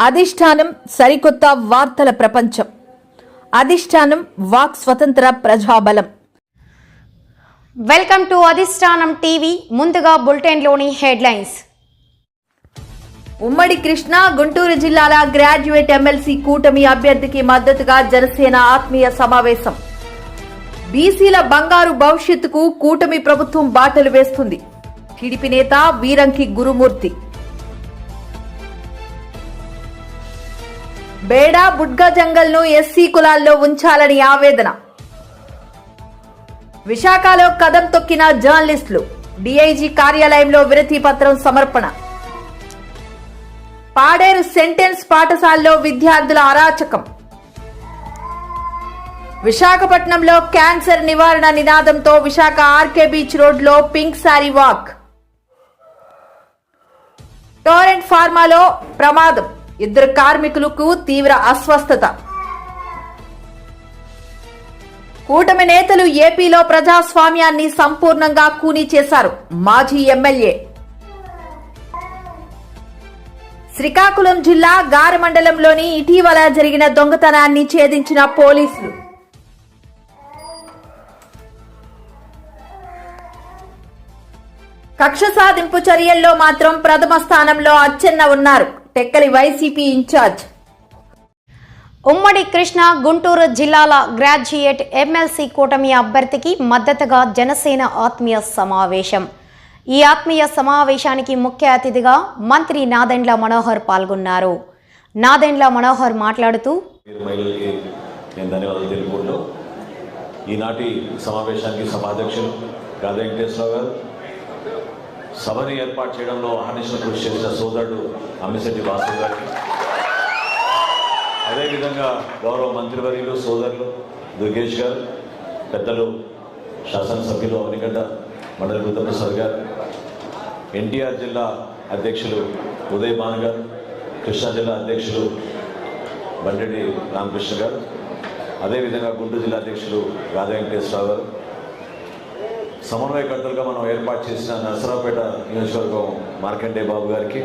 అధిష్టానం సరికొత్త వార్తల ప్రపంచం. అధిష్టానం వాక్ స్వతంత్ర ప్రజాబలం. వెల్కమ్ టు అధిష్టానం టీవీ. ముందుగా బులెటిన్లోని హెడ్లైన్స్. ఉమ్మడి కృష్ణా గుంటూరు జిల్లాల గ్రాడ్యుయేట్ ఎమ్మెల్సీ కూటమి అభ్యర్థికి మద్దతుగా జనసేన ఆత్మీయ సమావేశం. బీసీల బంగారు భవిష్యత్తుకు కూటమి ప్రభుత్వం బాటలు వేస్తుంది. టీడీపీ నేత వీరంకి గురుమూర్తి. బేడా బుడ్గా జంగల్ ను ఎస్సీ కులాల్లో ఉంచాలని ఆవేదన. విశాఖలో కదం తొక్కిన జర్నలిస్టులు. డీఐజీ కార్యాలయంలో వినతి పత్రం సమర్పణ. పాడేరు సెంటెన్స్ పాఠశాలలో విద్యార్థుల అరాచకం. విశాఖపట్నంలో క్యాన్సర్ నివారణ నినాదంతో విశాఖ ఆర్కే బీచ్ రోడ్లో పింక్ శారీ వాక్. టోరెంట్ ఫార్మాలో ప్రమాదం. 2 కార్మికులకు తీవ్ర అస్వస్థత. కూటమి నేతలు ఏపీలో ప్రజాస్వామ్యాన్ని సంపూర్ణంగా కూనీ చేశారు. మాజీ ఎమ్మెల్యే. శ్రీకాకుళం జిల్లా గార మండలంలోని ఇటీవల జరిగిన దొంగతనాన్ని ఛేదించిన పోలీసులు. కక్ష సాధింపు చర్యల్లో మాత్రం ప్రథమ స్థానంలో అచ్చెన్న ఉన్నారు. Tekkali YCP in charge. ఉమ్మడి కృష్ణా గుంటూరు జిల్లాల గ్రాడ్యుయేట్ ఎమ్మెల్సీ కూటమి అభ్యర్థికి మద్దతుగా జనసేన ఆత్మీయ సమావేశం. ఈ ఆత్మీయ సమావేశానికి ముఖ్య అతిథిగా మంత్రి నాదెండ్ల మనోహర్ పాల్గొన్నారు. నాదెండ్ల మనోహర్ మాట్లాడుతూ, ఈనాటి సమావేశానికి సభాధ్యక్షులు గాదే వెంకటేశ్వరరావు గారు, సభని ఏర్పాటు చేయడంలో అహర్నిశలు కృషి చేసిన సోదరుడు అమ్మిశెట్టి వాసు గారికి, అదేవిధంగా గౌరవ మంత్రివర్యులు సోదరులు దుర్గేష్ గారు, పెద్దలు శాసనసభ్యులు అవనిగడ్డ మండలి బుద్ధప్రసాద్ గారు, ఎన్టీఆర్ జిల్లా అధ్యక్షులు ఉదయ్ భాన్ గారు, కృష్ణా జిల్లా అధ్యక్షులు బండెడ్డి రామకృష్ణ గారు, అదేవిధంగా గుంటూరు జిల్లా అధ్యక్షులు గాదే వెంకటేశ్వరరావు గారు, సమన్వయకర్తలుగా మనం ఏర్పాటు చేసిన నరసరావుపేట నియోజకవర్గం మార్కండే బాబు గారికి,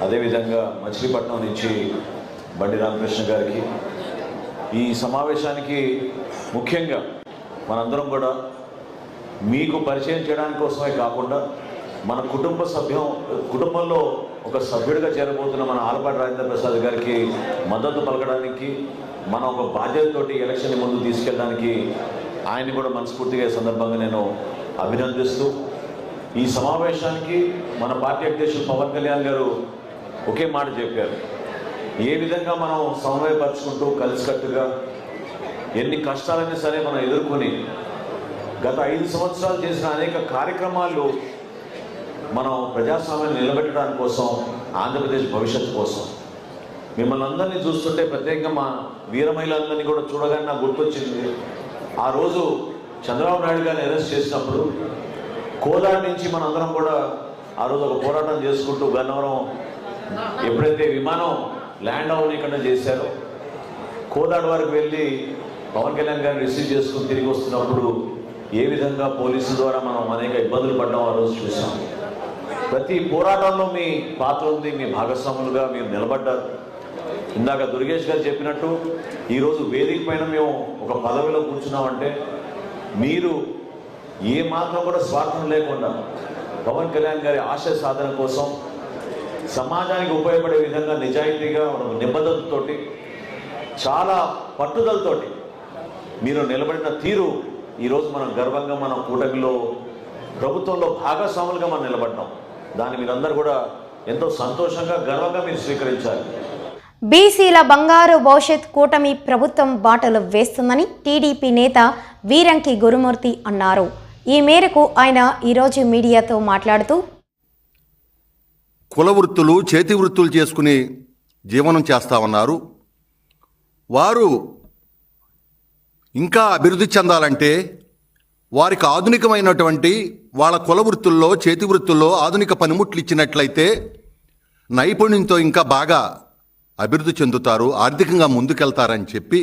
అదేవిధంగా మచిలీపట్నం నుంచి బండి రామకృష్ణ గారికి, ఈ సమావేశానికి ముఖ్యంగా మనందరం కూడా మీకు పరిచయం చేయడానికి కోసమే కాకుండా మన కుటుంబంలో ఒక సభ్యుడిగా చేరబోతున్న మన ఆలపాటి రాజేంద్ర ప్రసాద్ గారికి మద్దతు పలకడానికి, మనం ఒక బాధ్యతతోటి ఎలక్షన్ ముందు తీసుకెళ్ళడానికి ఆయన్ని కూడా మనస్ఫూర్తిగా ఈ సందర్భంగా నేను అభినందిస్తూ, ఈ సమావేశానికి మన పార్టీ అధ్యక్షులు పవన్ కళ్యాణ్ గారు ఒకే మాట చెప్పారు. ఏ విధంగా మనం సమన్వయపరుచుకుంటూ కలిసికట్టుగా ఎన్ని కష్టాలైనా సరే మనం ఎదుర్కొని గత 5 సంవత్సరాలు చేసిన అనేక కార్యక్రమాలు మనం ప్రజాస్వామ్యాన్ని నిలబెట్టడానికి కోసం, ఆంధ్రప్రదేశ్ భవిష్యత్తు కోసం. మిమ్మల్ని అందరినీ చూస్తుంటే ప్రత్యేకంగా మా వీర మహిళలందరినీ కూడా చూడగానే నాకు గుర్తొచ్చింది, ఆ రోజు చంద్రబాబు నాయుడు గారిని అరెస్ట్ చేసినప్పుడు కోదాడ నుంచి మనందరం కూడా ఆ రోజు ఒక పోరాటం చేసుకుంటూ గన్నవరం ఎప్పుడైతే విమానం ల్యాండ్ అవనీకరణ చేశారో కోదాడ వరకు వెళ్ళి పవన్ కళ్యాణ్ గారిని రిసీవ్ చేసుకుని తిరిగి వస్తున్నప్పుడు ఏ విధంగా పోలీసుల ద్వారా మనం అనేక ఇబ్బందులు పడ్డాం ఆ రోజు చూసాం. ప్రతి పోరాటంలో మీ పాత్ర ఉంది, మీ భాగస్వాములుగా మీరు నిలబడ్డారు. ఇందాక దుర్గేష్ గారు చెప్పినట్టు ఈరోజు వేదిక పైన మేము ఒక పదవిలో కూర్చున్నామంటే మీరు ఏ మాత్రం కూడా స్వార్థం లేకుండా పవన్ కళ్యాణ్ గారి ఆశయ సాధన కోసం సమాజానికి ఉపయోగపడే విధంగా నిజాయితీగా నిబద్ధతతోటి చాలా పట్టుదలతోటి మీరు నిలబడిన తీరు ఈరోజు మనం గర్వంగా మన కూటమిలో ప్రభుత్వంలో భాగస్వాములుగా మనం నిలబడ్డాం. దాన్ని మీరందరూ కూడా ఎంతో సంతోషంగా గర్వంగా మీరు స్వీకరించాలి. బీసీల బంగారు భవిష్యత్ కూటమి ప్రభుత్వం బాటలు వేస్తుందని టీడీపీ నేత వీరంకి గురుమూర్తి అన్నారు. ఈ మేరకు ఆయన ఈరోజు మీడియాతో మాట్లాడుతూ, కుల వృత్తులు, చేతి వృత్తులు చేసుకుని జీవనం చేస్తా ఉన్నారు. వారు ఇంకా అభివృద్ధి చెందాలంటే వారికి ఆధునికమైనటువంటి వాళ్ళ కుల వృత్తుల్లో, చేతి వృత్తుల్లో ఆధునిక పనిముట్లు ఇచ్చినట్లయితే నైపుణ్యంతో ఇంకా బాగా అభివృద్ధి చెందుతారు, ఆర్థికంగా ముందుకెళ్తారని చెప్పి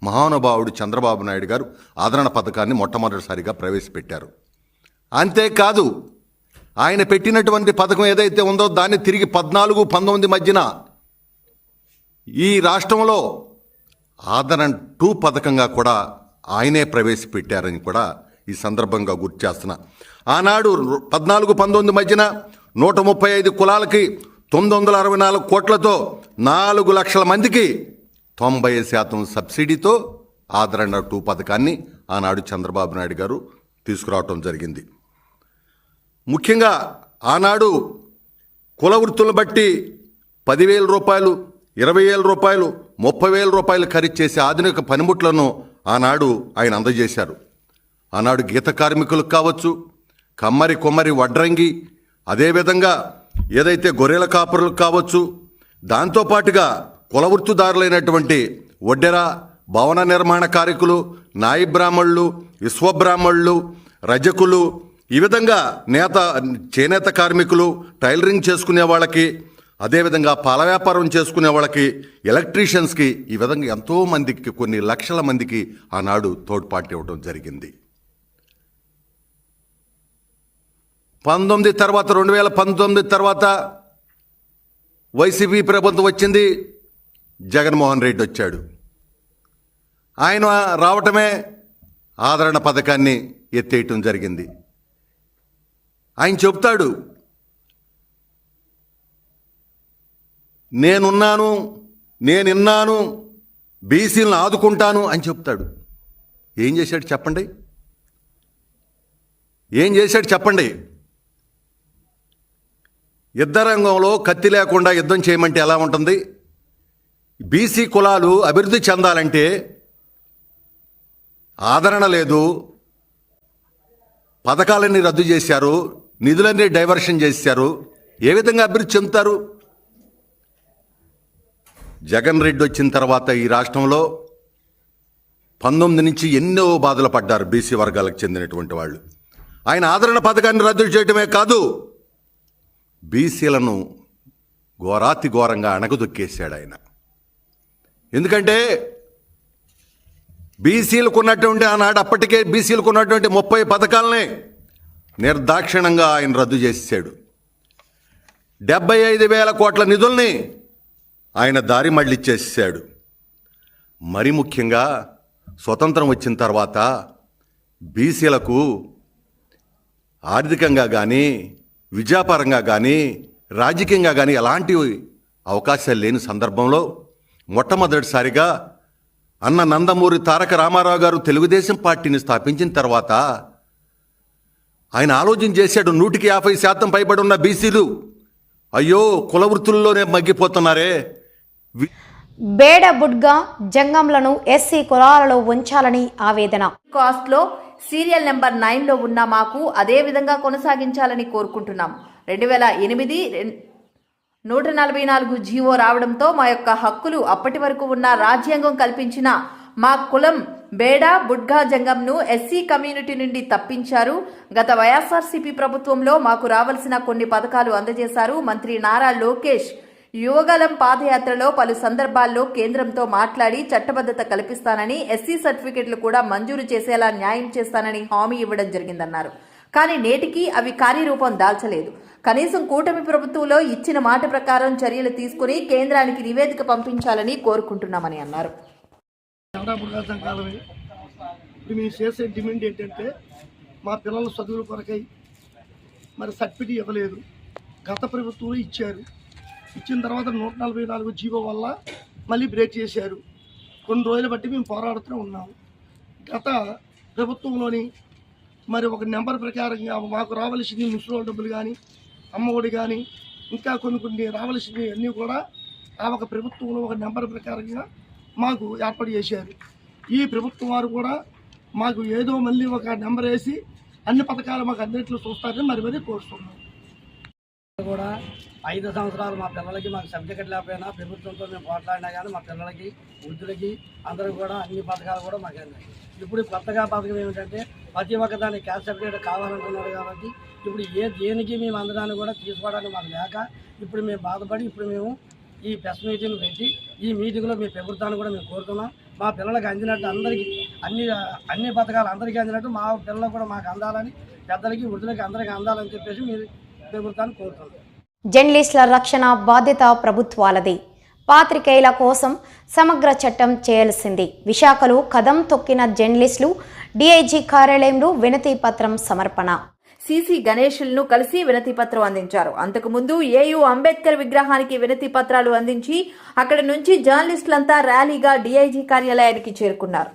మహానుభావుడు చంద్రబాబు నాయుడు గారు ఆదరణ పథకాన్ని మొట్టమొదటిసారిగా ప్రవేశపెట్టారు. అంతేకాదు, ఆయన పెట్టినటువంటి పథకం ఏదైతే ఉందో దాన్ని తిరిగి 14-19 మధ్యన ఈ రాష్ట్రంలో ఆదరణ 2 పథకంగా కూడా ఆయనే ప్రవేశపెట్టారని కూడా ఈ సందర్భంగా గుర్తు చేస్తున్నా. ఆనాడు 14-19 మధ్యన 135 కులాలకి 964 కోట్లతో 4 లక్షల మందికి 90% సబ్సిడీతో ఆదరణ 2 పథకాన్ని ఆనాడు చంద్రబాబు నాయుడు గారు తీసుకురావటం జరిగింది. ముఖ్యంగా ఆనాడు కుల వృత్తులను బట్టి 10,000 రూపాయలు, 20,000 రూపాయలు, 30,000 రూపాయలు ఖరీదు చేసే ఆధునిక పనిముట్లను ఆనాడు ఆయన అందజేశారు. ఆనాడు గీత కార్మికులకు కావచ్చు, కమ్మరి కొమ్మరి వడ్రంగి, అదేవిధంగా ఏదైతే గొర్రెల కాపురులకు కావచ్చు, దాంతోపాటుగా కుల వృత్తిదారులైనటువంటి ఒడ్డెర, భవన నిర్మాణ కార్మికులు, నాయి బ్రాహ్మణులు, విశ్వబ్రాహ్మణులు, రజకులు, ఈ విధంగా చేనేత కార్మికులు, టైలరింగ్ చేసుకునే వాళ్ళకి, అదేవిధంగా పాల వ్యాపారం చేసుకునే వాళ్ళకి, ఎలక్ట్రీషియన్స్కి, ఈ విధంగా ఎంతోమందికి, కొన్ని లక్షల మందికి ఆనాడు తోడ్పాటు ఇవ్వడం జరిగింది. 2019 తర్వాత వైసీపీ ప్రభుత్వం వచ్చింది, జగన్మోహన్ రెడ్డి వచ్చాడు. ఆయన రావటమే ఆదరణ పథకాన్ని ఎత్తేయటం జరిగింది. ఆయన చెప్తాడు, నేనున్నాను, బీసీలను ఆదుకుంటాను అని చెప్తాడు. ఏం చేశాడు చెప్పండి? యుద్ధ రంగంలో కత్తి లేకుండా యుద్ధం చేయమంటే ఎలా ఉంటుంది? బీసీ కులాలు అభివృద్ధి చెందాలంటే ఆదరణ లేదు, పథకాలన్నీ రద్దు చేశారు, నిధులన్నీ డైవర్షన్ చేశారు. ఏ విధంగా అభివృద్ధి చెందుతారు? జగన్ రెడ్డి వచ్చిన తర్వాత ఈ రాష్ట్రంలో 19 నుంచి ఎన్నో బాధలు పడ్డారు బీసీ వర్గాలకు చెందినటువంటి వాళ్ళు. ఆయన ఆదరణ పథకాన్ని రద్దు చేయడమే కాదు, బీసీలను ఘోరాతి ఘోరంగా అణగదొక్కేశాడు ఆయన. ఎందుకంటే బీసీలకు ఉన్నటువంటి ఆనాడు అప్పటికే బీసీలకు ఉన్నటువంటి 30 పథకాలనే నిర్దాక్షిణంగా ఆయన రద్దు చేశాడు. 75,000 కోట్ల నిధుల్ని ఆయన దారి మళ్ళిచ్చేసాడు. మరి ముఖ్యంగా స్వతంత్రం వచ్చిన తర్వాత బీసీలకు ఆర్థికంగా కానీ, విద్యాపరంగా కానీ, రాజకీయంగా కానీ ఎలాంటి అవకాశాలు లేని సందర్భంలో మొట్టమొదటిసారిగా అన్న నందమూరి తారక రామారావు గారు తెలుగుదేశం పార్టీని స్థాపించిన తర్వాత ఆయన ఆలోచన చేశాడు, 150% పైబడి ఉన్న బీసీలు అయ్యో కుల వృత్తుల్లోనే మగ్గిపోతున్నారే. బేడ బుడ్గా జంగంలను ఎస్సీ కులాలలో ఉంచాలని ఆవేదన. కాస్ట్లో సీరియల్ నెంబర్ 9లో ఉన్న మాకు అదే విధంగా కొనసాగించాలని కోరుకుంటున్నాం. 2008 144 జీవో రావడంతో మా యొక్క హక్కులు అప్పటి వరకు ఉన్న రాజ్యాంగం కల్పించిన మా కులం బేడా బుడ్గా జంగంను ఎస్సీ కమ్యూనిటీ నుండి తప్పించారు. గత వైఎస్ఆర్సీపీ ప్రభుత్వంలో మాకు రావాల్సిన కొన్ని పథకాలు అందజేశారు. మంత్రి నారా లోకేష్ యువగలం పాదయాత్రలో పలు సందర్భాల్లో కేంద్రంతో మాట్లాడి చట్టబద్ధత కల్పిస్తానని, ఎస్సీ సర్టిఫికెట్లు కూడా మంజూరు చేసేలా న్యాయం చేస్తానని హామీ ఇవ్వడం జరిగిందన్నారు. కానీ నేటికి అవి కార్యరూపం దాల్చలేదు. కనీసం కూటమి ప్రభుత్వంలో ఇచ్చిన మాట ప్రకారం చర్యలు తీసుకుని కేంద్రానికి నివేదిక పంపించాలని కోరుకుంటున్నామని అన్నారు. మేము చేసే డిమాండ్ ఏంటంటే మా పిల్లల చదువుల కొరకై మరి సబ్సిడీ ఇవ్వలేదు. గత ప్రభుత్వంలో ఇచ్చారు. ఇచ్చిన తర్వాత 144 జీవో వల్ల మళ్ళీ బ్రేక్ చేశారు. కొన్ని రోజులు బట్టి మేము పోరాడుతూ ఉన్నాము. గత ప్రభుత్వంలోని మరి ఒక నెంబర్ ప్రకారంగా మాకు రావాల్సింది ముసలి డబ్బులు కానీ, అమ్మఒడి కానీ, ఇంకా కొన్ని రావాల్సినవి అన్నీ కూడా ఆ ఒక ప్రభుత్వంలో ఒక నెంబర్ ప్రకారంగా మాకు ఏర్పాటు చేశారు. ఈ ప్రభుత్వం వారు కూడా మాకు ఏదో మళ్ళీ ఒక నెంబర్ వేసి అన్ని పథకాలు మాకు అన్నింటిలో చూస్తారని మరి కోరుతున్నాం. కూడా 5 సంవత్సరాలు మా పిల్లలకి మాకు సర్టిఫికెట్ లేకపోయినా ప్రభుత్వంతో మేము పోట్లాడినా కానీ మా పిల్లలకి, వృద్ధులకి అందరికి కూడా అన్ని పథకాలు కూడా మాకు అందాయి. ఇప్పుడు కొత్తగా పథకం ఏమిటంటే ప్రతి ఒక్క దానికి క్యాస్ట్ సర్టిఫికేట్ కావాలంటున్నారు కాబట్టి ఇప్పుడు దేనికి మేము అందడాన్ని కూడా తీసుకోవడానికి మాకు లేక ఇప్పుడు మేము బాధపడి ఇప్పుడు మేము ఈ ప్రెస్ మీటింగ్ పెట్టి ఈ మీటింగ్లో మీ ప్రభుత్వాన్ని కూడా మేము కోరుతున్నాం. మా పిల్లలకి అందినట్టు అందరికీ అన్ని పథకాలు అందరికీ అందినట్టు మా పిల్లలకు కూడా మాకు అందాలని, పెద్దలకి వృద్ధులకి అందరికీ అందాలని చెప్పేసి మీరు ప్రభుత్వాన్ని కోరుతున్నాం. జర్నలిస్టుల రక్షణ బాధ్యత ప్రభుత్వాలదే. పాత్రికేయుల కోసం సమగ్ర చట్టం చేయాల్సింది. విశాఖలో కదం తొక్కిన జర్నలిస్టులు డీఐజీ కార్యాలయంలో వినతి పత్రం సమర్పణ. సిసి గణేష్లను కలిసి వినతి పత్రం అందించారు. అంతకుముందు ఏయూ అంబేద్కర్ విగ్రహానికి వినతి పత్రాలు అందించి అక్కడి నుంచి జర్నలిస్టులంతా ర్యాలీగా డీఐజీ కార్యాలయానికి చేరుకున్నారు.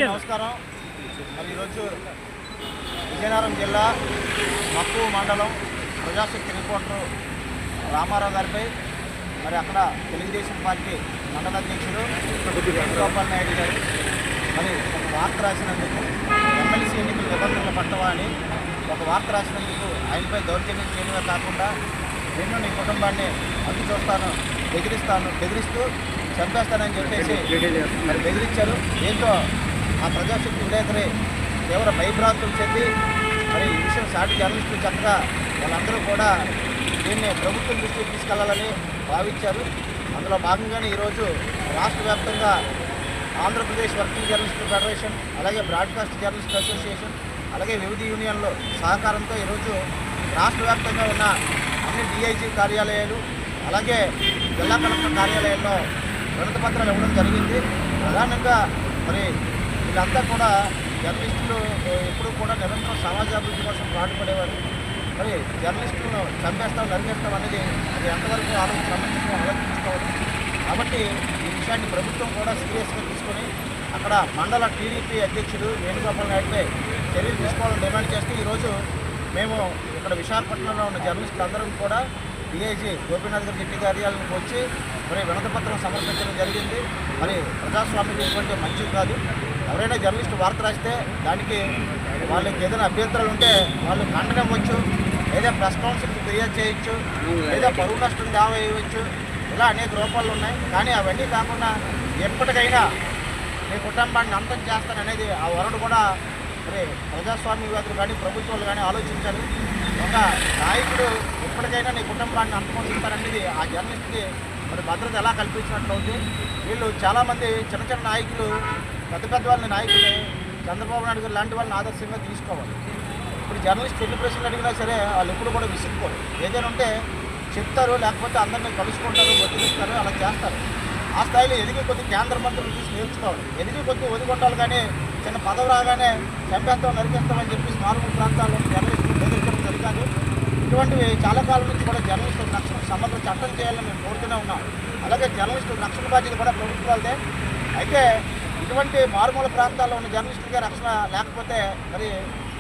నమస్కారం. మరి ఈరోజు విజయనగరం జిల్లా మక్కువ మండలం ప్రజాశక్తి రిపోర్టర్ రామారావు గారిపై మరి అక్కడ తెలుగుదేశం పార్టీ మండల అధ్యక్షుడు వేణుగోపాల్ నాయుడు గారు మరి ఒక వార్త రాసినందుకు ఎమ్మెల్సీ ఎన్నికల నిబంధనలు పట్టవా అని ఒక వార్త రాసినందుకు ఆయనపై దౌర్జన్యం చేయడమే కాకుండా నేను నీ కుటుంబాన్ని అడ్డు చూస్తాను, బెదిరిస్తూ చంపేస్తానని చెప్పేసి మరి బెదిరించారు. దీంతో ఆ ప్రజాశక్తి విలేకరి తీవ్ర భయభ్రాంతులు చెంది మరి ఈ విషయం సాటి జర్నలిస్టులు చక్కగా వాళ్ళందరూ కూడా దీన్ని ప్రభుత్వం దృష్టికి తీసుకెళ్లాలని భావించారు. అందులో భాగంగానే ఈరోజు రాష్ట్ర వ్యాప్తంగా ఆంధ్రప్రదేశ్ వర్కింగ్ జర్నలిస్టుల ఫెడరేషన్, అలాగే బ్రాడ్కాస్ట్ జర్నలిస్ట్ అసోసియేషన్, అలాగే వివిధ యూనియన్ల సహకారంతో ఈరోజు రాష్ట్ర వ్యాప్తంగా ఉన్న అన్ని డిఐజీ కార్యాలయాలు, అలాగే జిల్లా కలెక్టర్ కార్యాలయాల్లో వినతి పత్రాలు ఇవ్వడం జరిగింది. ప్రధానంగా మరి వీళ్ళంతా కూడా జర్నలిస్టులు ఎప్పుడూ కూడా నిరంతరం సమాజాభివృద్ధి కోసం పాటుపడేవారు. మరి జర్నలిస్టులను చంపేస్తాం, నరికేస్తాం అనేది అది ఎంతవరకు ఆలోచించుకోవాలి. కాబట్టి ఈ విషయాన్ని ప్రభుత్వం కూడా సీరియస్గా తీసుకొని అక్కడ మండల టీడీపీ అధ్యక్షుడు వేణుగోపాల్ నాయుడుపై చర్యలు తీసుకోవాలని డిమాండ్ చేస్తూ ఈరోజు మేము ఇక్కడ విశాఖపట్నంలో ఉన్న జర్నలిస్టులు అందరం కూడా డిఐజీ గోపీనాథ్ గారి డిప్యూటీ కార్యాలయానికి వచ్చి మరి వినతి పత్రం సమర్పించడం జరిగింది. మరి ప్రజాస్వామ్యం ఇటువంటి మంచిది కాదు. ఎవరైనా జర్నలిస్టు వార్త రాస్తే దానికి వాళ్ళకి ఏదైనా అభ్యంతరాలు ఉంటే వాళ్ళు ఖండనం వచ్చు, లేదా ప్రెస్ కౌన్సిల్కి ఫిర్యాదు చేయొచ్చు, లేదా పరువు నష్టం దావా వేయవచ్చు. ఇలా అనేక రూపాలు ఉన్నాయి. కానీ అవన్నీ కాకుండా ఎప్పటికైనా మీ కుటుంబాన్ని అంతం చేస్తాననేది ఆ వరుడు కూడా మరి ప్రజాస్వామ్యవాదులు కానీ ప్రభుత్వాలు కానీ ఆలోచించాలి. ఒక నాయకుడు ఎప్పటికైనా నీ కుటుంబాన్ని అంతమొందిస్తారనేది ఆ జర్నలిస్ట్కి మరి భద్రత ఎలా కల్పించినట్లు అవుతుంది. వీళ్ళు చాలామంది చిన్న చిన్న నాయకులు, పెద్ద వాళ్ళని నాయకులు చంద్రబాబు నాయుడు గారు లాంటి వాళ్ళని ఆదర్శంగా తీసుకోవాలి. ఇప్పుడు జర్నలిస్ట్ ఎన్ని ప్రశ్నలు అడిగినా సరే వాళ్ళు ఎప్పుడు కూడా విసుక్కోరు. ఏదైనా ఉంటే చెప్తారు, లేకపోతే అందరినీ కలుసుకుంటారు, వదిలిస్తారు, అలా చేస్తారు. ఆ స్థాయిలో ఎదిగి కొద్ది కేంద్ర మంత్రులు చూసి నేర్చుకోవాలి. ఎదిగి కొద్ది ఒదిగొట్టాలి, కానీ చిన్న పదవి రాగానే చంపేస్తాం, నరికేస్తామని చెప్పి మారుమూల ప్రాంతాల్లో జర్నలిస్టులు బెదిరించడం జరిగాదు. ఇటువంటివి చాలా కాలం నుంచి కూడా జర్నలిస్టుల రక్షణ సమగ్ర చట్టం చేయాలని మేము కోరుతూనే ఉన్నాం. అలాగే జర్నలిస్టుల రక్షణ బాధ్యత కూడా ప్రభుత్వాలదే. అయితే ఇటువంటి మారుమూల ప్రాంతాల్లో ఉన్న జర్నలిస్టులకే రక్షణ లేకపోతే మరి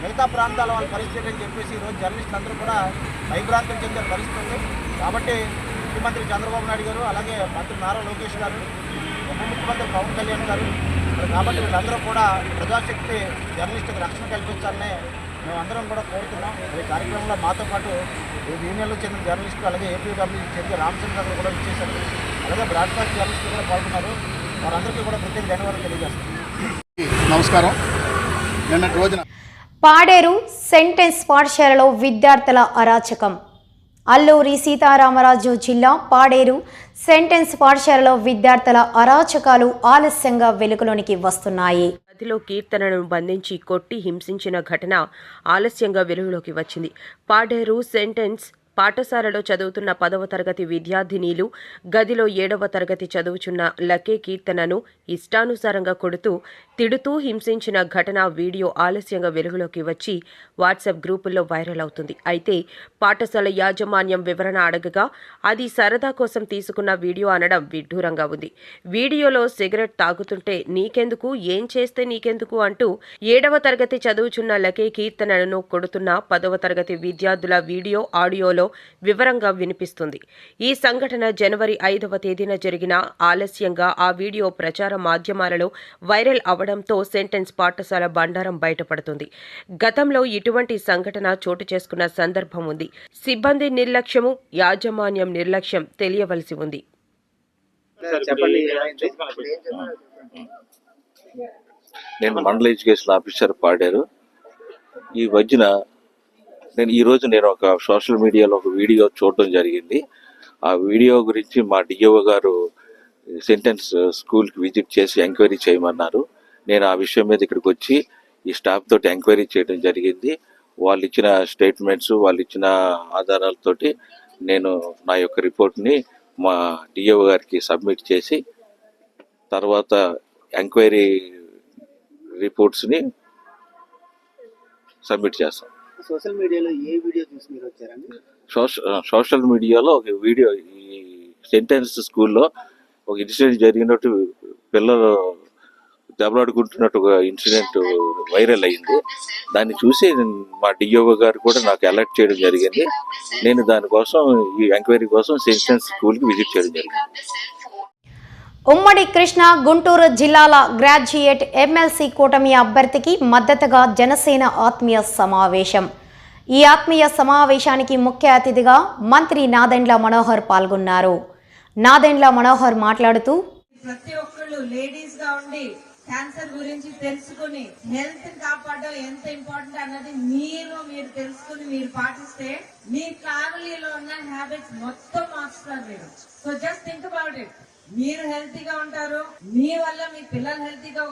మిగతా ప్రాంతాల వాళ్ళ పరిస్థితి అని చెప్పేసి ఈరోజు జర్నలిస్టులు అందరూ కూడా భయభ్రాంతులు చెందే పరిస్థితి ఉంది. కాబట్టి ముఖ్యమంత్రి చంద్రబాబు నాయుడు గారు, అలాగే మంత్రి నారా లోకేష్ గారు, ఉప ముఖ్యమంత్రి పవన్ కళ్యాణ్ గారు, కాబట్టి వీళ్ళందరూ కూడా ప్రజాశక్తి జర్నలిస్టులకు రక్షణ కల్పించాలని మేమందరం కూడా కోరుతున్నాం. ఈ కార్యక్రమంలో మాతో పాటు యూనియన్లో చెందిన జర్నలిస్టులు, అలాగే ఏపీడబ్ల్యూ చెందిన రామచంద్ర గారు కూడా ఇచ్చేశారు. అలాగే బ్రాడ్కాస్ట్ జర్నలిస్టులు కూడా పాల్గొన్నారు. వారందరికీ కూడా ప్రత్యేక ధన్యవాదాలు తెలియజేస్తాం. నమస్కారం. నిన్నటి రోజున పాడేరు సెంటెన్స్ పాఠశాలలో విద్యార్థుల అరాచకం. అల్లూరి సీతారామరాజు జిల్లా పాడేరు సెంటెన్స్ పాఠశాలలో విద్యార్థుల అరాచకాలు ఆలస్యంగా వెలుగులోనికి వస్తున్నాయి. గదిలో కీర్తనను బంధించి కొట్టి హింసించిన ఘటన ఆలస్యంగా వెలుగులోకి వచ్చింది. పాడేరు సెంటెన్స్ పాఠశాలలో చదువుతున్న 10వ తరగతి విద్యార్థినీలు గదిలో 7వ తరగతి చదువుచున్న లకే కీర్తనను ఇష్టానుసారంగా కొడుతూ తిడుతూ హింసించిన ఘటన వీడియో ఆలస్యంగా వెలుగులోకి వచ్చి వాట్సాప్ గ్రూపుల్లో వైరల్ అవుతుంది. అయితే పాఠశాల యాజమాన్యం వివరణ అడగగా అది సరదా కోసం తీసుకున్న వీడియో అనడం విడ్డూరంగా ఉంది. వీడియోలో సిగరెట్ తాగుతుంటే నీకెందుకు, ఏం చేస్తే నీకెందుకు అంటూ 7వ తరగతి చదువుచున్న లకే కీర్తనను కొడుతున్న 10వ తరగతి విద్యార్థుల వీడియో ఆడియోలో వీడియోలో వివరంగా వినిపిస్తుంది. ఈ సంఘటన జనవరి 5వ తేదీన జరిగిన ఆలస్యంగా ఆ వీడియో ప్రచార మాధ్యమాలలో వైరల్ అవడంతో సెంటెన్స్ పాఠశాల బండారం బయటపడుతుంది. గతంలో ఇటువంటి సంఘటన చోటు చేసుకున్న సందర్భం ఉంది. సిబ్బంది నిర్లక్ష్యము, యాజమాన్యం నిర్లక్ష్యం తెలియవలసి ఉంది. నేను మండల ఎడ్యుకేషన్ ఆఫీసర్ పాడారు. ఈ మధ్యన ఈరోజు నేను ఒక సోషల్ మీడియాలో ఒక వీడియో చూడడం జరిగింది. ఆ వీడియో గురించి మా డిఓ గారు సెంటెన్స్ స్కూల్కి విజిట్ చేసి ఎంక్వైరీ చేయమన్నారు. నేను ఆ విషయం మీద ఇక్కడికి వచ్చి ఈ స్టాఫ్ తోటి ఎంక్వైరీ చేయడం జరిగింది. వాళ్ళు ఇచ్చిన స్టేట్మెంట్స్, వాళ్ళు ఇచ్చిన ఆధారాలతోటి నేను నా యొక్క రిపోర్ట్ని మా డిఓ గారికి సబ్మిట్ చేసి తర్వాత ఎంక్వైరీ రిపోర్ట్స్ని సబ్మిట్ చేస్తాం. సోషల్ మీడియాలో ఏ వీడియో చూసి మీరు వచ్చారండి? సోషల్ మీడియాలో ఒక వీడియో, ఈ సెంటెన్స్ స్కూల్లో ఒక ఇన్సిడెంట్ జరిగినట్టు, పిల్లలు దెబ్బలాడుకుంటున్నట్టు ఒక ఇన్సిడెంట్ వైరల్ అయింది. దాన్ని చూసి మా డిఓ గారు కూడా నాకు అలర్ట్ చేయడం జరిగింది. నేను దానికోసం, ఈ ఎంక్వైరీ కోసం సెంటెన్స్ స్కూల్కి విజిట్ చేయడం జరిగింది. ఉమ్మడి కృష్ణా, గుంటూరు జిల్లాల గ్రాడ్యుయేట్ ఎమ్మెల్సీ కూటమి అభ్యర్థికి మద్దతుగా జనసేన ఆత్మీయ సమావేశం. ఈ ఆత్మీయ సమావేశానికి ముఖ్య అతిథిగా మంత్రి నాదెండ్ల మనోహర్ పాల్గొన్నారు. నాదెండ్ల మనోహర్ మాట్లాడుతూ, ప్రతి ఒక్కళ్ళు లేడీస్ గా ఉండి క్యాన్సర్ గురించి తెలుసుకుని హెల్త్ కాపాడడం ఎంత ఇంపార్టెంట్ అన్నది మీరు తెలుసుకుని మీరు పాటిస్తే మీ ఫ్యామిలీలో ఉన్న హ్యాబిట్స్ మొత్తం మార్చుతారు మీరు. So just think about it. మీరు హెల్తీగా ఉంటారు, మీ వల్ల మీ పిల్లలు హెల్తీగా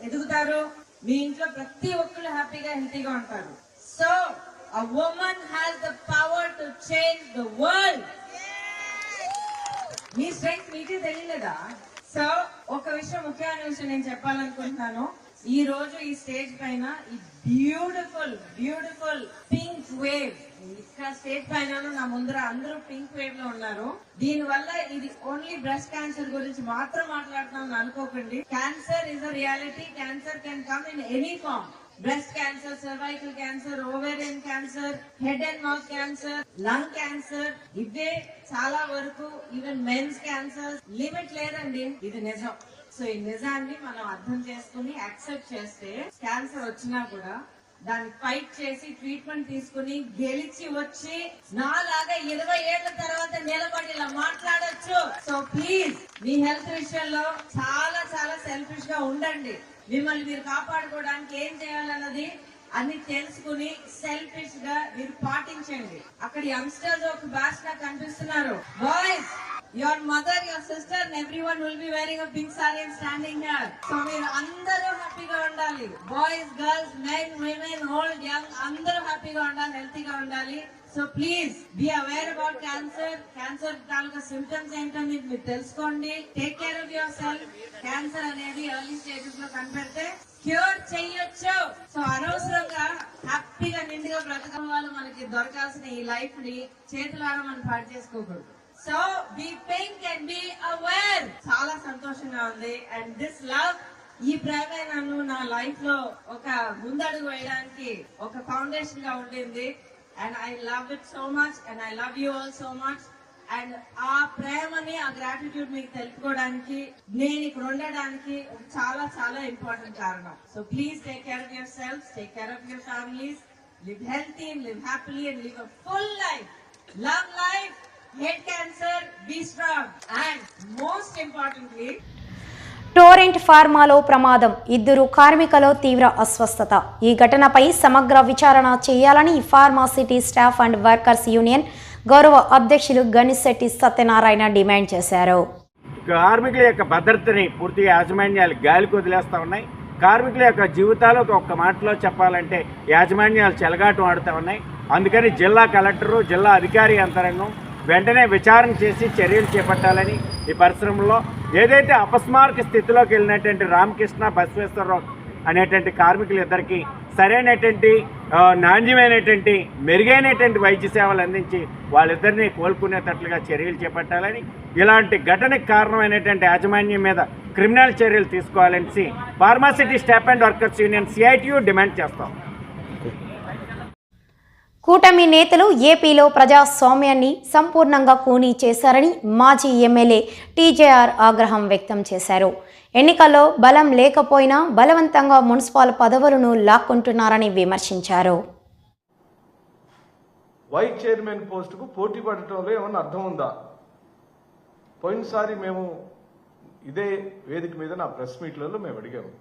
ఎదుగుతారు, మీ ఇంట్లో ప్రతి ఒక్కళ్ళు హ్యాపీగా హెల్తీగా ఉంటారు. So a woman has the power to change the world. Me strength మీకే తెలియలేదా? సో ఒక విషయం, ముఖ్యమైన విషయం నేను చెప్పాలనుకుంటున్నాను. ఈ రోజు ఈ స్టేజ్ పైన ఈ బ్యూటిఫుల్ పింక్ వేవ్, ఇక్కడ స్టేజ్ పైన నా ముందర అందరూ పింక్ వేవ్ లో ఉన్నారు. దీని వల్ల ఇది ఓన్లీ బ్రెస్ట్ క్యాన్సర్ గురించి మాత్రం మాట్లాడుతున్నాం అనుకోకండి. Cancer is a reality. Cancer can come in any form. Breast cancer, cervical cancer, ovarian cancer, head and mouth cancer, lung cancer, ఇవే చాలా వరకు ఈవెన్ మెన్స్ క్యాన్సర్. లిమిట్ లేదండి, ఇది నిజం. సో ఈ నిజాన్ని మనం అర్థం చేసుకుని యాక్సెప్ట్ చేస్తే క్యాన్సర్ వచ్చినా కూడా దాన్ని ఫైట్ చేసి ట్రీట్మెంట్ తీసుకుని గెలిచి వచ్చి నాలాగా 20 ఏళ్ల తర్వాత నిలబడి ఇలా మాట్లాడొచ్చు. సో ప్లీజ్ మీ హెల్త్ విషయంలో చాలా సెల్ఫిష్ గా ఉండండి. మిమ్మల్ని మీరు కాపాడుకోవడానికి ఏం చేయాలన్నది అన్ని తెలుసుకుని సెల్ఫిష్ గా మీరు పాటించండి. అక్కడ యంగ్స్టర్స్ ఒక బ్యాచ్ లా కనిపిస్తున్నారు. Boys, your mother, your sister and everyone will be wearing a pink saree and standing here. So మీరు అందరూ హ్యాపీగా ఉండాలి. Boys, girls, men, women, old, young అందరూ హ్యాపీగా ఉండాలి, హెల్తీగా ఉండాలి. So please be aware about cancer taluka symptoms ఏంటని మీరు తెలుసుకోండి. Take care of your self. Cancer అనేది ఎర్లీ స్టేజెస్ లో కనిపెడితే క్యూర్ చెయ్యొచ్చు. సో అనవసరంగా హ్యాపీగా నిండుగా బ్రతకడం వాళ్ళు మనకి దొరకాల్సిన ఈ లైఫ్ ని చేతులారా మనం పాటు చేసుకోకూడదు. So be pink and be aware. చాలా సంతోషంగా ఉంది. అండ్ దిస్ లవ్, ఈ ప్రేమ నన్ను నా లైఫ్ లో ఒక ముందడుగు వేయడానికి ఒక ఫౌండేషన్ గా ఉండింది. And I love it so much and I love you all so much. And ఆ ప్రేమని, ఆ గ్రాటిట్యూడ్ మీకు తెలుపుకోవడానికి, నేను ఇక్కడ ఉండడానికి చాలా ఇంపార్టెంట్ కారణం. So please take care of your self, take care of your families, live healthy, live happily and live a full life. Love life, hate cancer, be strong, and most importantly, Torrent ఫార్మాలో ప్రమాదం, 2 కార్మికులు తీవ్ర అస్వస్థత. ఈ ఘటనపై సమగ్ర విచారణ చేయాలని pharma city staff and workers union గౌరవ అధ్యక్షులు గణిశెట్టి సత్యనారాయణ డిమాండ్ చేశారు. కార్మికుల యొక్క భద్రతని పూర్తిగా యాజమాన్యాలు గాలికి వదిలేస్తూ ఉన్నాయి. కార్మికుల యొక్క జీవితాలు ఒక్క మాటలో చెప్పాలంటే యాజమాన్యాలు చెలగాటం ఆడుతూ ఉన్నాయి. అందుకని జిల్లా కలెక్టరు, జిల్లా అధికారి యంత్రాంగం వెంటనే విచారణ చేసి చర్యలు చేపట్టాలని, ఈ పరిశ్రమలో ఏదైతే అపస్మారక స్థితిలోకి వెళ్ళినటువంటి రామకృష్ణ, బసవేశ్వరరావు అనేటువంటి కార్మికులిద్దరికీ సరైనటువంటి నాణ్యమైనటువంటి మెరుగైనటువంటి వైద్య సేవలు అందించి వాళ్ళిద్దరినీ కోలుకునేటట్లుగా చర్యలు చేపట్టాలని, ఇలాంటి ఘటనకు కారణమైనటువంటి యాజమాన్యం మీద క్రిమినల్ చర్యలు తీసుకోవాలని pharma city staff and workers union CITU demand చేస్తాం. కూటమి నేతలు ఏపీలో ప్రజాస్వామ్యాన్ని సంపూర్ణంగా కూనీ చేశారని మాజీ ఎమ్మెల్యే టీజేఆర్ ఆగ్రహం వ్యక్తం చేశారు. ఎన్నికల్లో బలం లేకపోయినా బలవంతంగా మున్సిపల్ పదవులను లాక్కుంటున్నారని విమర్శించారు. వైస్ చైర్మన్ పోస్టుకు పోటీ పడటంలో ఏమన్నా అర్థం ఉందా? పోయినసారి మేము ఇదే వేదిక మీద నా ప్రెస్ మీట్లలో మేము అడిగాము,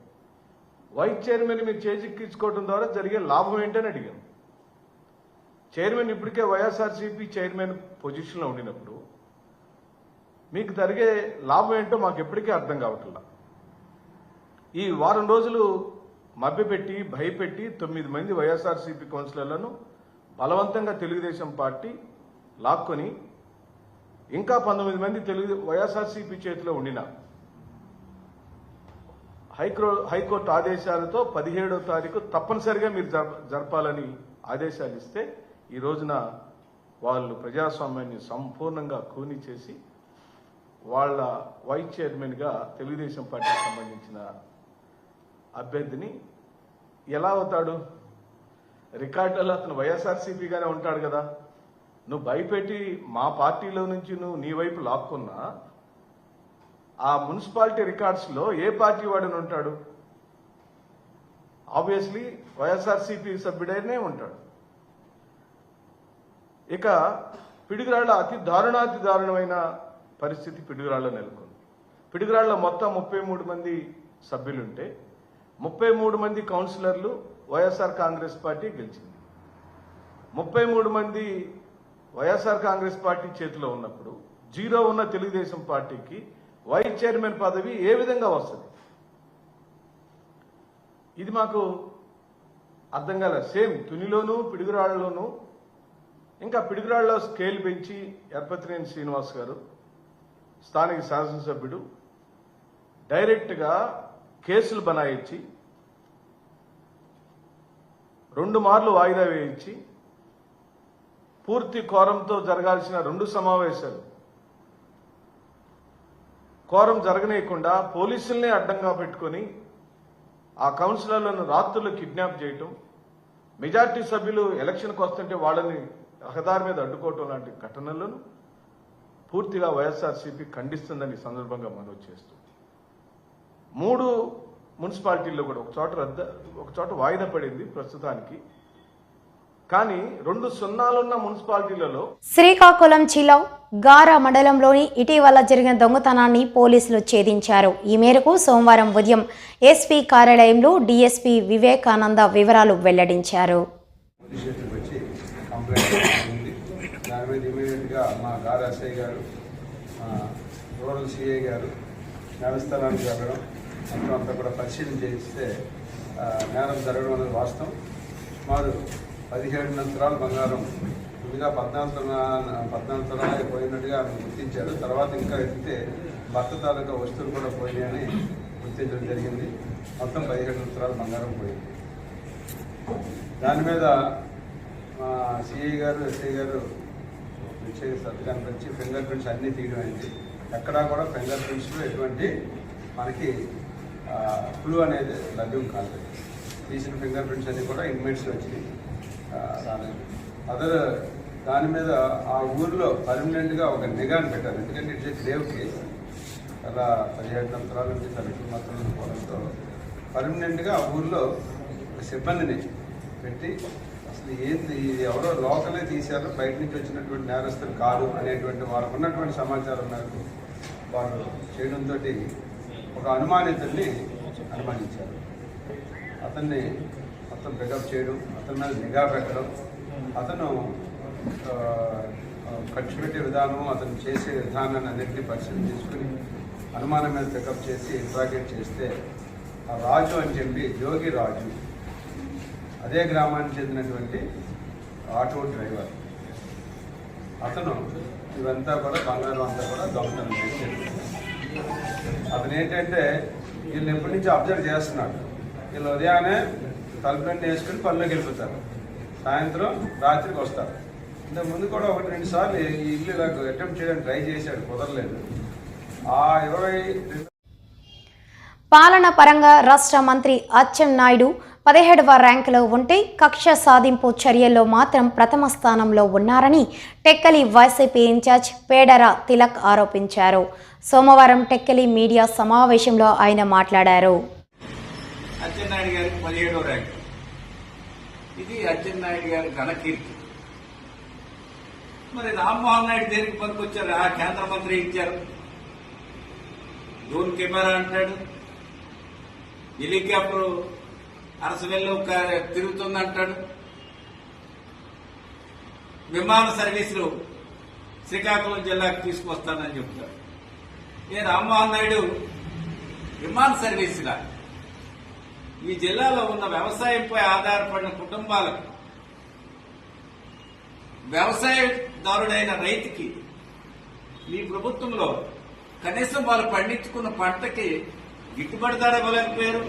వైస్ చైర్మన్ మీరు చేజిక్కించుకోవడం ద్వారా జరిగే లాభం ఏంటని అడిగాము. చైర్మన్ ఇప్పటికే వైఎస్ఆర్సీపీ చైర్మన్ పొజిషన్లో ఉండినప్పుడు మీకు జరిగే లాభం ఏంటో మాకు ఎప్పటికీ అర్థం కావట్లా. ఈ వారం రోజులు మభ్యపెట్టి భయపెట్టి 9 మంది వైఎస్ఆర్సీపీ కౌన్సిలర్లను బలవంతంగా తెలుగుదేశం పార్టీ లాక్కొని ఇంకా 19 మంది వైఎస్ఆర్సీపీ చేతిలో ఉండిన హైకోర్టు ఆదేశాలతో 17వ తారీఖు తప్పనిసరిగా మీరు జరపాలని ఆదేశాలు ఇస్తే ఈ రోజున వాళ్ళు ప్రజాస్వామ్యాన్ని సంపూర్ణంగా కూనీ చేసి వాళ్ళ వైస్ చైర్మన్గా తెలుగుదేశం పార్టీకి సంబంధించిన అభ్యర్థిని ఎలా అవుతాడు? రికార్డులలో అతను వైఎస్ఆర్సీపీగానే ఉంటాడు కదా. నువ్వు భయపెట్టి మా పార్టీలో నుంచి నువ్వు నీ వైపు లాక్కున్నా ఆ మున్సిపాలిటీ రికార్డ్స్లో ఏ పార్టీ వాడని ఉంటాడు? ఆబ్వియస్లీ వైఎస్ఆర్సీపీ సభ్యుడైనే ఉంటాడు. ఇక పిడుగురాళ్ల అతి దారుణమైన పరిస్థితి పిడుగురాళ్ల నెలకొంది. పిడుగురాళ్ల మొత్తం 33 మంది సభ్యులుంటే 33 మంది కౌన్సిలర్లు వైఎస్ఆర్ కాంగ్రెస్ పార్టీ గెలిచింది. 33 మంది వైఎస్ఆర్ కాంగ్రెస్ పార్టీ చేతిలో ఉన్నప్పుడు 0 ఉన్న తెలుగుదేశం పార్టీకి వైస్ చైర్మన్ పదవి ఏ విధంగా వస్తుంది? ఇది మాకు అర్థం కాలే. సేమ్ తునిలోనూ పిడుగురాళ్లలోనూ ఇంకా పిడుగురాళ్లలో స్కేల్ పెంచి ఎర్పతినేని శ్రీనివాస్ గారు స్థానిక శాసనసభ్యుడు డైరెక్ట్గా కేసులు బనాయించి 2 మార్లు వాయిదా వేయించి పూర్తి కోరంతో జరగాల్సిన 2 సమావేశాలు కోరం జరగనీయకుండా పోలీసుల్నే అడ్డంగా పెట్టుకొని ఆ కౌన్సిలర్లను రాత్రులు కిడ్నాప్ చేయటం, మెజార్టీ సభ్యులు ఎలక్షన్కి వస్తుంటే వాళ్ళని రహదారి మీద అడ్డుకోవటం లాంటి ఘటనలను పూర్తిగా వైఎస్ఆర్సీపీ ఖండిస్తుందని సందర్భంగా మనవి చేస్తూ 3 మున్సిపాలిటీల్లో కూడా ఒక చోట వాయిదా పడింది ప్రస్తుతానికి. కానీ 2 సున్నాలున్న మున్సిపాలిటీలలో శ్రీకాకుళం జిల్లా గారా మండలంలోని ఇటీవల జరిగిన దొంగతనాన్ని పోలీసులు ఛేదించారు. ఈ మేరకు సోమవారం ఉదయం ఎస్పీ కార్యాలయంలో డీఎస్పీ వివేకానంద వివరాలు వెల్లడించారు. దాని మీద ఇమీడియట్గా మా గారా ఎస్ఐ గారు, రూరల్ సిఐ గారు న్యాయస్థానానికి వెళ్ళడం, మొత్తం అంతా కూడా పరిశీలన చేయిస్తే నేరం జరగడం అనేది వాస్తవం. సుమారు 17 తులాల బంగారం ముందుగా 14 తులాలు పోయినట్టుగా గుర్తించారు. తర్వాత ఇంకా ఎత్తితే భర్త తాలూకా వస్తువులు కూడా పోయినాయని గుర్తించడం జరిగింది. మొత్తం 17 తులాల బంగారం పోయింది. దాని మీద మా సిఐ గారు, ఎస్ఐ గారు ప్రత్యేక శ్రద్ధ కనిపించి ఫింగర్ ప్రింట్స్ అన్నీ తీయడం అయింది. ఎక్కడా కూడా ఫింగర్ ప్రింట్స్లో ఎటువంటి మనకి క్లూ అనేది లభ్యం కాలేదు. తీసిన ఫింగర్ ప్రింట్స్ అన్నీ కూడా ఇన్మేట్స్ వచ్చినాయి. అదర్ దాని మీద ఆ ఊర్లో పర్మనెంట్గా ఒక నిఘాను పెట్టారు. ఎందుకంటే ఇట్స్ ఏ గ్రేవ్ కేసు. అలా 17 సంవత్సరాల నుంచి తరగతి మాత్రం పోవడంతో పర్మనెంట్గా ఆ ఊర్లో ఒక సిబ్బందిని పెట్టి అసలు ఏంది ఇది ఎవరో లోకలే తీశారు, బయట నుంచి వచ్చినటువంటి నేరస్తులు కాదు అనేటువంటి వాళ్ళకు ఉన్నటువంటి సమాచారం మేరకు వాళ్ళు చేయడంతో ఒక అనుమానితుడిని అనుమానించారు. అతన్ని మొత్తం పికప్ చేయడం, అతని మీద నిఘా పెట్టడం, అతను ఖర్చు పెట్టే విధానం, అతను చేసే విధానాన్ని అన్నింటినీ పరిశీలన చేసుకుని అనుమానం మీద పికప్ చేసి ఇంట్రాగేట్ చేస్తే ఆ రాజు అని చెప్పి జోగి రాజు, అదే గ్రామానికి చెందినటువంటి ఆటో డ్రైవర్, అతను ఇవంతా కూడా బంగారం అంతా కూడా దొంగతనం చేసేది. అతను ఏంటంటే వీళ్ళని ఎప్పటి నుంచి అబ్జర్వ్ చేస్తున్నాడు. వీళ్ళు ఉదయాన్నే తలుపులన్నీ వేసుకుని పనిలోకి వెళ్ళిపోతారు, సాయంత్రం రాత్రికి వస్తారు. ఇంతకుముందు కూడా 1-2 సార్లు ఈ ఇల్లు ఇలా అటెంప్ట్ చేయడానికి ట్రై చేశాడు, కుదరలేదు. ఆ 22 పాలన పరంగా రాష్ట్ర మంత్రి అచ్చెన్నాయుడు 17వ ర్యాంకులో ఉంటే కక్ష సాధింపు చర్యల్లో మాత్రం ప్రథమ స్థానంలో ఉన్నారని టెక్కలి వైసీపీ ఇన్ఛార్జ్ పేడర తిలక్ ఆరోపించారు. సోమవారం టెక్కలి మీడియా సమావేశంలో ఆయన మాట్లాడారు. అచ్చెన్నాయుడు గారికి 17వ ర్యాంకు. ఇది అచ్చెన్నాయుడు గారి ఘనకీర్తి. మరి రామ్మోహన్ నాయుడు దేనికి పనికొచ్చారు? ఆ కేంద్ర మంత్రి ఇచ్చారు. డ్రోన్ కెమెరా అంటాడు, హెలికాప్టర్ అరసవెల్లో తిరుగుతుందంటాడు, విమాన సర్వీసులు శ్రీకాకుళం జిల్లాకు తీసుకొస్తానని చెప్తాడు. ఏ రామ్మోహన్ నాయుడు విమాన సర్వీసుగా ఈ జిల్లాలో ఉన్న వ్యవసాయంపై ఆధారపడిన కుటుంబాలకు, వ్యవసాయదారుడైన రైతుకి మీ ప్రభుత్వంలో కనీసం వాళ్ళు పండించుకున్న పంటకి గిట్టుబాటు ధర ఇవ్వలేకపోయారు.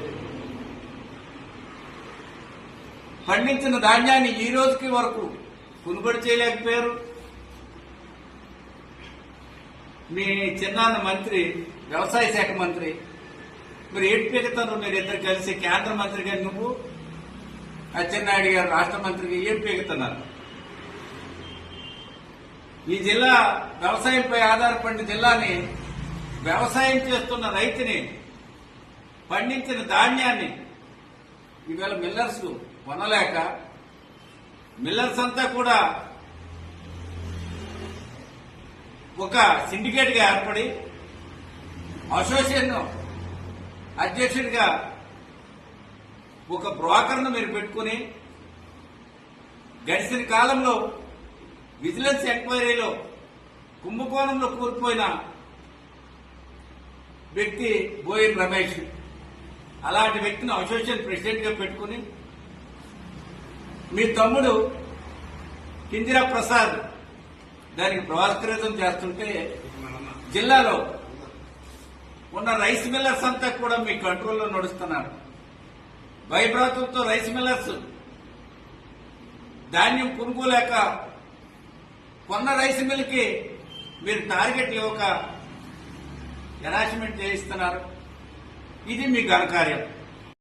పండించిన ధాన్యాన్ని ఈ రోజుకి వరకు కొనుగోలు చేయలేకపోయారు. మీ చిన్నాన్న మంత్రి, వ్యవసాయ శాఖ మంత్రి, మరి ఏడు పీకుతారు మీరు ఇద్దరు కలిసి? కేంద్ర మంత్రిగా నువ్వు, అచ్చెన్నాయుడు గారు రాష్ట్ర మంత్రిగా ఏం పీకుతున్నారు? ఈ జిల్లా వ్యవసాయంపై ఆధారపడిన జిల్లాని, వ్యవసాయం చేస్తున్న రైతుని, పండించిన ధాన్యాన్ని ఈవేళ మిల్లర్స్ కొనలేక, మిల్లర్స్ అంతా కూడా ఒక సిండికేట్ గా ఏర్పడి అసోసియేషన్ అధ్యక్షుడిగా ఒక బ్రోకర్ను మీరు పెట్టుకుని గడిచిన కాలంలో విజిలెన్స్ ఎంక్వైరీలో కుంభకోణంలో కూలిపోయిన వ్యక్తి బోయిన్ రమేష్, అలాంటి వ్యక్తిని అసోసియేషన్ ప్రెసిడెంట్ గా పెట్టుకుని మీ తమ్ముడు కింజరా ప్రసాద్ దానికి పురస్కృతం చేస్తుంటే జిల్లాలో ఉన్న రైస్ మిల్లర్స్ అంతా కూడా మీ కంట్రోల్లో నడుస్తున్నారు. భయభ్రాతులతో రైస్ మిల్లర్స్ ధాన్యం కొనుక్కోలేక కొన్న రైస్ మిల్కి మీరు టార్గెట్ ఇవ్వక హెరాస్మెంట్ చేయిస్తున్నారు. ఇది మీ ఘనకార్యం.